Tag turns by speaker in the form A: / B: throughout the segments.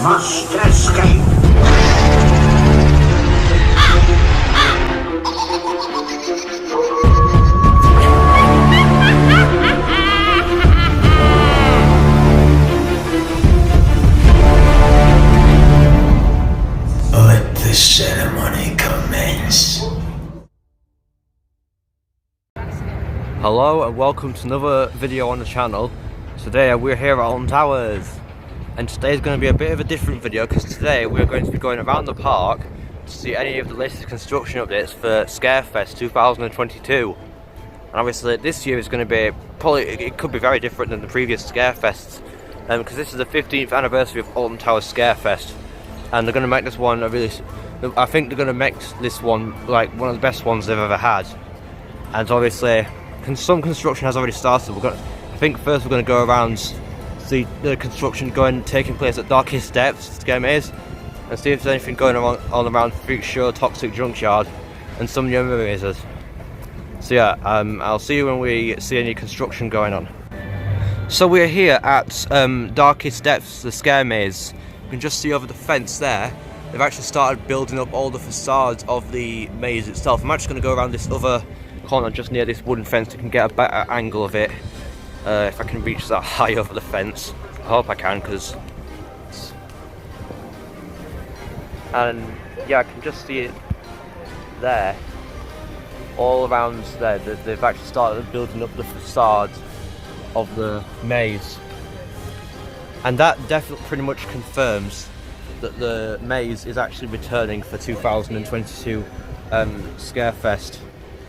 A: must escape.
B: Let the ceremony commence.
C: Hello and welcome to another video on the channel. Today we're here at Alton Towers, and today's going to be a bit of a different video because today we're going to be going around the park to see any of the latest construction updates for Scarefest 2022. And obviously this year is going to be it could be very different than the previous Scarefests, because this is the 15th anniversary of Alton Towers Scarefest, and they're going to make this one I think they're going to make this one like one of the best ones they've ever had. And obviously some construction has already started. I think first we're going to go around, see the construction taking place at Darkening Depths, Scare Maze, and see if there's anything going on all around Freak Show, Toxic Junkyard, and some younger mazes. So yeah, I'll see you when we see any construction going on. So we're here at Darkening Depths, the Scare Maze. You can just see over the fence there. They've actually started building up all the facades of the maze itself. I'm actually going to go around this other corner just near this wooden fence. You can get a better angle of it if I can reach that high over the fence. I hope I can, and yeah, I can just see it there, all around there. They've actually started building up the facade of the maze, and that definitely pretty much confirms that the maze is actually returning for 2022 Scarefest.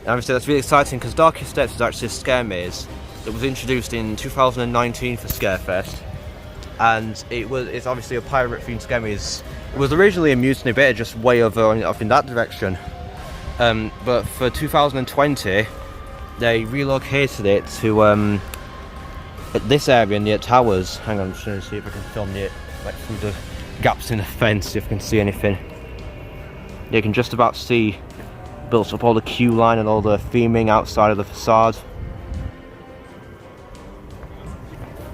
C: And obviously that's really exciting because Darkening Depths is actually a scare maze that was introduced in 2019 for Scarefest, and it's obviously a pirate themed scare maze. It was originally a Mutiny Bit, just way over off in that direction, but for 2020 they relocated it to this area near Towers. Hang on, I'm just going to see if I can film it like through the gaps in the fence, see if I can see anything. You can just about see built up all the queue line and all the theming outside of the facade.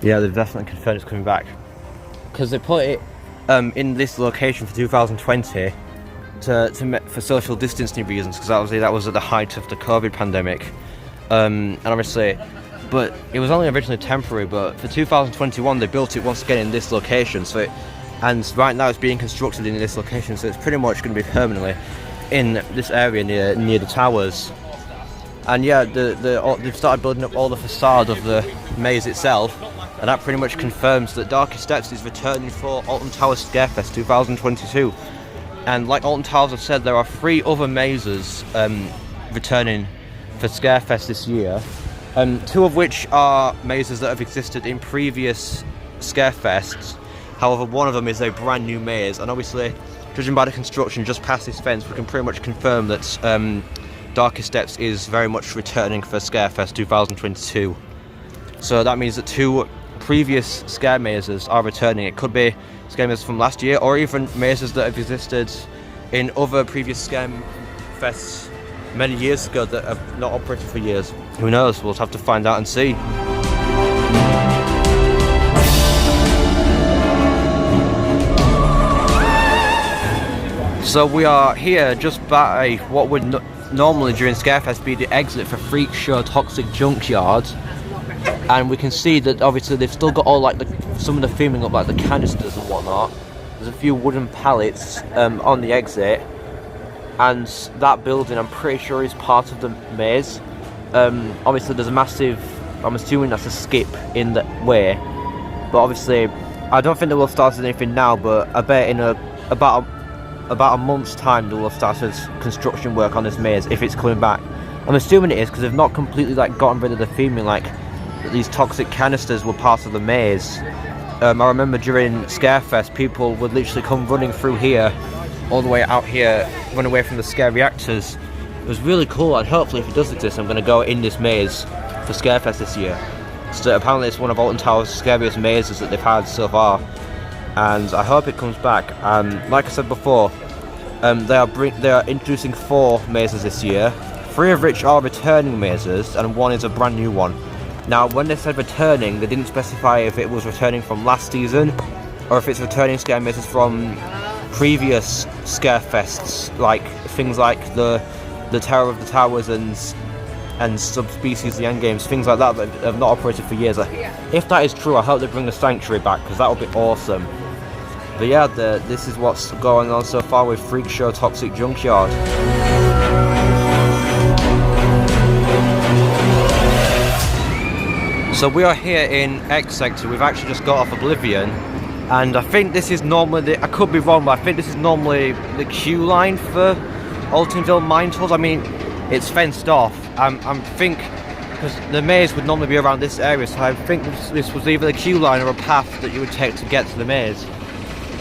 C: Yeah, they've definitely confirmed it's coming back, because they put it in this location for 2020 for social distancing reasons, because obviously that was at the height of the COVID pandemic, and obviously, but it was only originally temporary. But for 2021 they built it once again in this location, and right now it's being constructed in this location, so it's pretty much going to be permanently in this area near the towers. And yeah, they've started building up all the facade of the maze itself, and that pretty much confirms that Darkening Depths is returning for Alton Towers Scarefest 2022. And like Alton Towers have said, there are 3 other mazes returning for Scarefest this year, 2 of which are mazes that have existed in previous Scarefests. However, one of them is a brand new maze, and obviously, judging by the construction just past this fence, we can pretty much confirm that Darkening Depths is very much returning for Scarefest 2022. So that means that 2 previous scare mazes are returning. It could be scare mazes from last year, or even mazes that have existed in other previous Scarefests many years ago that have not operated for years. Who knows? We'll have to find out and see. So we are here just by what would normally during Scarefest be the exit for Freak Show, Toxic Junkyard, and we can see that obviously they've still got all like some of the theming up, like the canisters and whatnot. There's a few wooden pallets on the exit, and that building I'm pretty sure is part of the maze. Obviously there's a massive, I'm assuming that's a skip in the way, but obviously I don't think they will have started anything now, but I bet in about a month's time they will have started construction work on this maze if it's coming back. I'm assuming it is, because they've not completely like gotten rid of the theming, like these toxic canisters were part of the maze. I remember during Scarefest people would literally come running through here all the way out here, run away from the scare reactors. It was really cool, and hopefully if it does exist I'm going to go in this maze for Scarefest this year. So apparently it's one of Alton Towers' scariest mazes that they've had so far, and I hope it comes back. Like I said before, they are introducing 4 mazes this year, 3 of which are returning mazes and 1 is a brand new one. Now when they said returning, they didn't specify if it was returning from last season or if it's returning scare mazes from previous Scarefests, like things like the Terror of the Towers and subspecies the Endgames, things like that have not operated for years. If that is true, I hope they bring the Sanctuary back, because that would be awesome. But yeah, this is what's going on so far with Freak Show Toxic Junkyard. So we are here in X Sector. We've actually just got off Oblivion, and I think this is normally, I could be wrong, but I think this is normally the queue line for Altonville Mine Tours. I mean, it's fenced off. I think, because the maze would normally be around this area, so I think this was either the queue line or a path that you would take to get to the maze.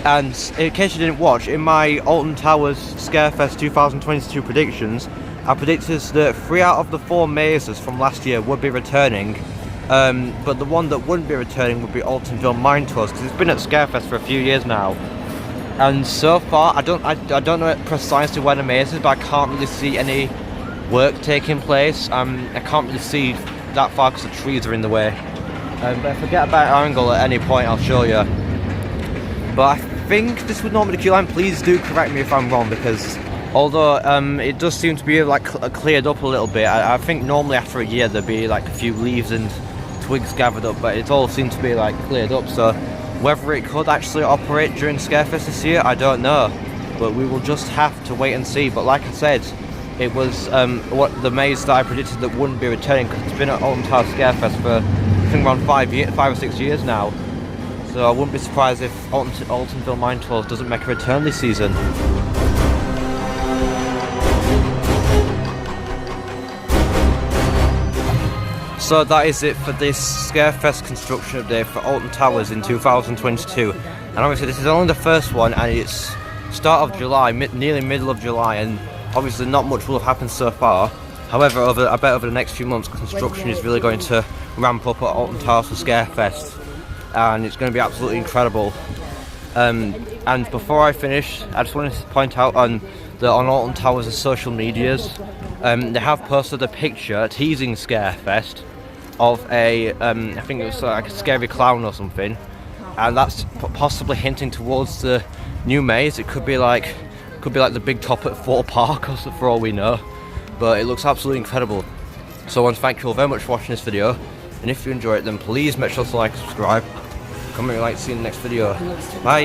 C: And in case you didn't watch, in my Alton Towers Scarefest 2022 predictions, I predicted that 3 out of the 4 mazes from last year would be returning. But the one that wouldn't be returning would be Altonville Mine Tours, because it's been at Scarefest for a few years now. And so far, I don't know precisely where the maze is, but I can't really see any work taking place. I can't really see that far because the trees are in the way. But if I get a better angle at any point, I'll show you. But I think this would normally be the queue line. Please do correct me if I'm wrong, because although it does seem to be like cleared up a little bit, I think normally after a year there'd be like a few leaves and twigs gathered up, but it all seems to be like cleared up. So whether it could actually operate during Scarefest this year, I don't know, but we will just have to wait and see. But like I said, it was what the maze that I predicted that wouldn't be returning, because it's been at Alton Towers Scarefest for I think around 5 or 6 years now. So I wouldn't be surprised if Altonville Mine Tours doesn't make a return this season. So that is it for this Scarefest construction update for Alton Towers in 2022. And obviously this is only the first one, and it's start of July, nearly middle of July, and obviously not much will have happened so far. However, I bet over the next few months construction is really going to ramp up at Alton Towers for Scarefest, and it's going to be absolutely incredible. And before I finish, I just wanted to point out on Alton Towers' social medias, they have posted a picture teasing Scarefest of a, I think it was like a scary clown or something, and that's possibly hinting towards the new maze. It could be like the Big Top at Fort Park, for all we know, but it looks absolutely incredible. So I want to thank you all very much for watching this video, and if you enjoy it, then please make sure to like, subscribe, comment, like, see you in the next video. Bye.